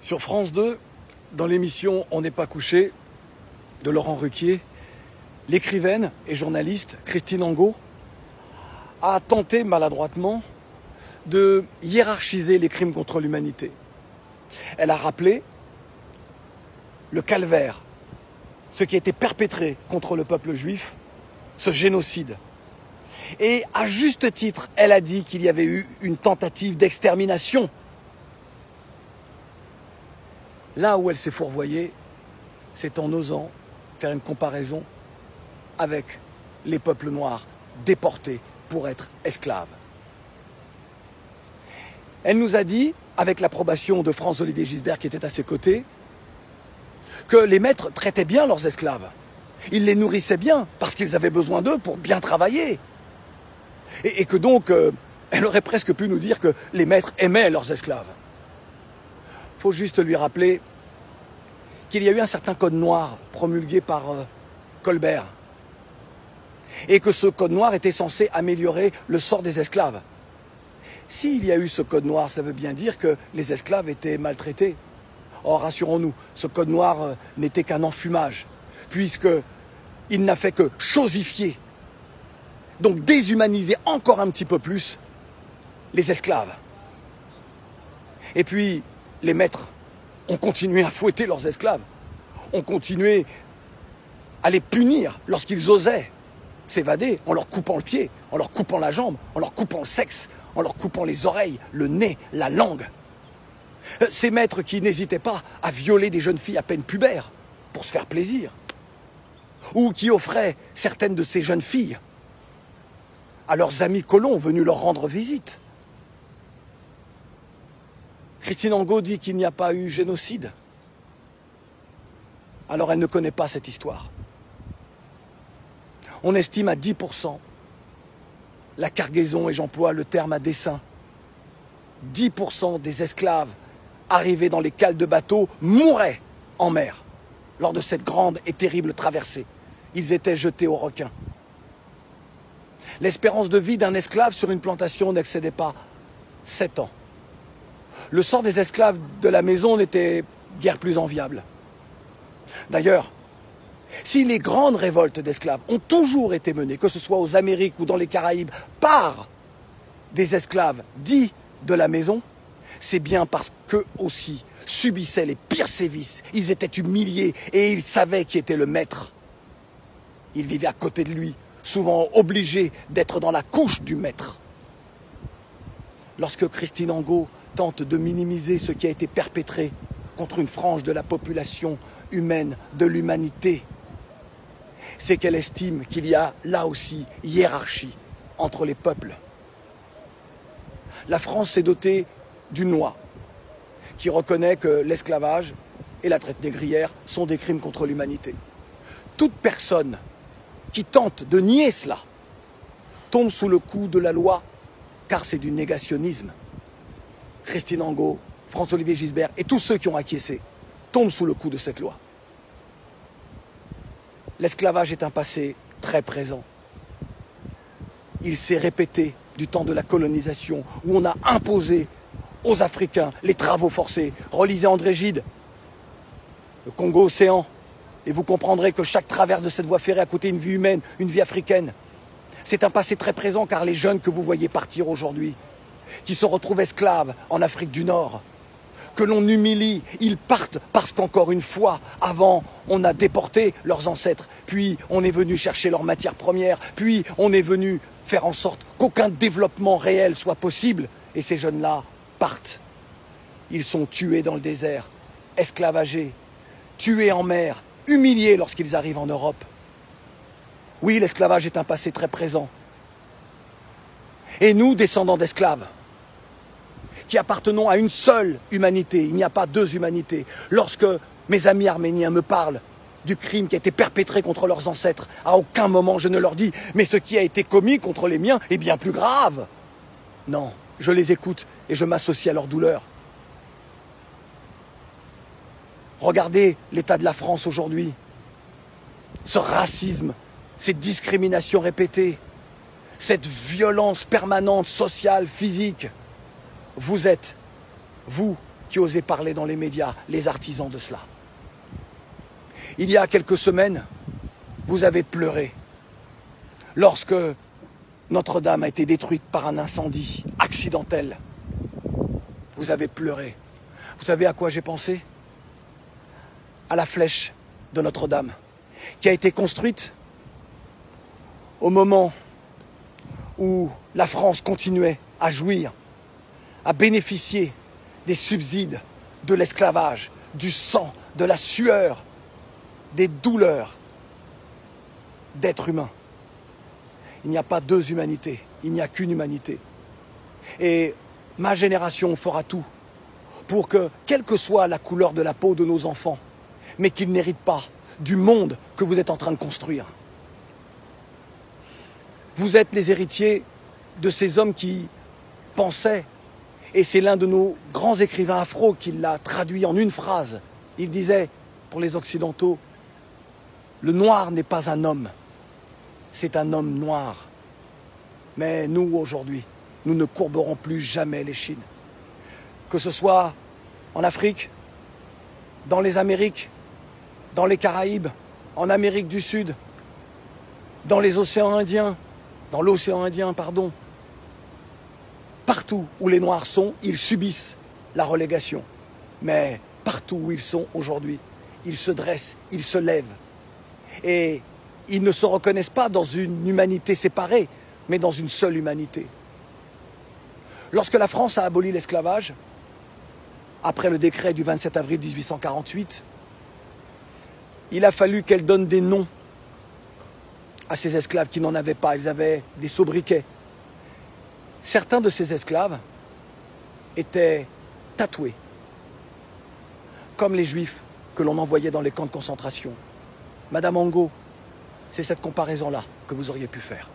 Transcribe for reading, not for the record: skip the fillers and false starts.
Sur France 2, dans l'émission On n'est pas couché de Laurent Ruquier, l'écrivaine et journaliste Christine Angot a tenté maladroitement de hiérarchiser les crimes contre l'humanité. Elle a rappelé le calvaire, ce qui a été perpétré contre le peuple juif, ce génocide. Et à juste titre, elle a dit qu'il y avait eu une tentative d'extermination. Là où elle s'est fourvoyée, c'est en osant faire une comparaison avec les peuples noirs déportés pour être esclaves. Elle nous a dit, avec l'approbation de Franz-Olivier Gisbert qui était à ses côtés, que les maîtres traitaient bien leurs esclaves. Ils les nourrissaient bien parce qu'ils avaient besoin d'eux pour bien travailler. Et que donc, elle aurait presque pu nous dire que les maîtres aimaient leurs esclaves. Il faut juste lui rappeler qu'il y a eu un certain code noir promulgué par Colbert. Et que ce code noir était censé améliorer le sort des esclaves. S'il y a eu ce code noir, ça veut bien dire que les esclaves étaient maltraités. Or, rassurons-nous, ce code noir n'était qu'un enfumage, puisqu'il n'a fait que chosifier, donc déshumaniser encore un petit peu plus les esclaves. Et puis, les maîtres ont continué à fouetter leurs esclaves, ont continué à les punir lorsqu'ils osaient s'évader en leur coupant le pied, en leur coupant la jambe, en leur coupant le sexe, en leur coupant les oreilles, le nez, la langue. Ces maîtres qui n'hésitaient pas à violer des jeunes filles à peine pubères pour se faire plaisir, ou qui offraient certaines de ces jeunes filles à leurs amis colons venus leur rendre visite. Christine Angot dit qu'il n'y a pas eu génocide. Alors elle ne connaît pas cette histoire. On estime à 10% la cargaison, et j'emploie le terme à dessein, 10% des esclaves arrivés dans les cales de bateaux mouraient en mer lors de cette grande et terrible traversée. Ils étaient jetés aux requins. L'espérance de vie d'un esclave sur une plantation n'excédait pas 7 ans. Le sort des esclaves de la maison n'était guère plus enviable. D'ailleurs, si les grandes révoltes d'esclaves ont toujours été menées, que ce soit aux Amériques ou dans les Caraïbes, par des esclaves dits de la maison, c'est bien parce qu'eux aussi subissaient les pires sévices. Ils étaient humiliés et ils savaient qui était le maître. Ils vivaient à côté de lui, souvent obligés d'être dans la couche du maître. Lorsque Christine Angot tente de minimiser ce qui a été perpétré contre une frange de la population humaine, de l'humanité, c'est qu'elle estime qu'il y a là aussi hiérarchie entre les peuples. La France s'est dotée d'une loi qui reconnaît que l'esclavage et la traite négrière sont des crimes contre l'humanité. Toute personne qui tente de nier cela tombe sous le coup de la loi, car c'est du négationnisme. Christine Angot, Franz-Olivier Gisbert et tous ceux qui ont acquiescé tombent sous le coup de cette loi. L'esclavage est un passé très présent. Il s'est répété du temps de la colonisation, où on a imposé aux Africains les travaux forcés. Relisez André Gide, le Congo-Océan, et vous comprendrez que chaque traverse de cette voie ferrée a coûté une vie humaine, une vie africaine. C'est un passé très présent, car les jeunes que vous voyez partir aujourd'hui, qui se retrouvent esclaves en Afrique du Nord, que l'on humilie, ils partent parce qu'encore une fois, avant, on a déporté leurs ancêtres, puis on est venu chercher leurs matières premières, puis on est venu faire en sorte qu'aucun développement réel soit possible, et ces jeunes-là partent. Ils sont tués dans le désert, esclavagés, tués en mer, humiliés lorsqu'ils arrivent en Europe. Oui, l'esclavage est un passé très présent. Et nous, descendants d'esclaves, qui appartenons à une seule humanité, il n'y a pas deux humanités. Lorsque mes amis arméniens me parlent du crime qui a été perpétré contre leurs ancêtres, à aucun moment je ne leur dis « mais ce qui a été commis contre les miens est bien plus grave ». Non, je les écoute et je m'associe à leur douleur. Regardez l'état de la France aujourd'hui. Ce racisme, ces discriminations répétées, cette violence permanente, sociale, physique. Vous êtes, vous, qui osaient parler dans les médias, les artisans de cela. Il y a quelques semaines, vous avez pleuré lorsque Notre-Dame a été détruite par un incendie accidentel. Vous avez pleuré. Vous savez à quoi j'ai pensé? À la flèche de Notre-Dame, qui a été construite au moment où la France continuait à jouir, à bénéficier des subsides de l'esclavage, du sang, de la sueur, des douleurs d'êtres humains. Il n'y a pas deux humanités, il n'y a qu'une humanité. Et ma génération fera tout pour que, quelle que soit la couleur de la peau de nos enfants, mais qu'ils n'héritent pas du monde que vous êtes en train de construire. Vous êtes les héritiers de ces hommes qui pensaient, et c'est l'un de nos grands écrivains afro qui l'a traduit en une phrase. Il disait, pour les Occidentaux, le noir n'est pas un homme, c'est un homme noir. Mais nous, aujourd'hui, nous ne courberons plus jamais l'échine. Que ce soit en Afrique, dans les Amériques, dans les Caraïbes, en Amérique du Sud, dans les océans Indiens, dans l'océan Indien, pardon. Partout où les Noirs sont, ils subissent la relégation. Mais partout où ils sont aujourd'hui, ils se dressent, ils se lèvent. Et ils ne se reconnaissent pas dans une humanité séparée, mais dans une seule humanité. Lorsque la France a aboli l'esclavage, après le décret du 27 avril 1848, il a fallu qu'elle donne des noms à ces esclaves qui n'en avaient pas. Ils avaient des sobriquets. Certains de ces esclaves étaient tatoués, comme les Juifs que l'on envoyait dans les camps de concentration. Madame Angot, c'est cette comparaison-là que vous auriez pu faire.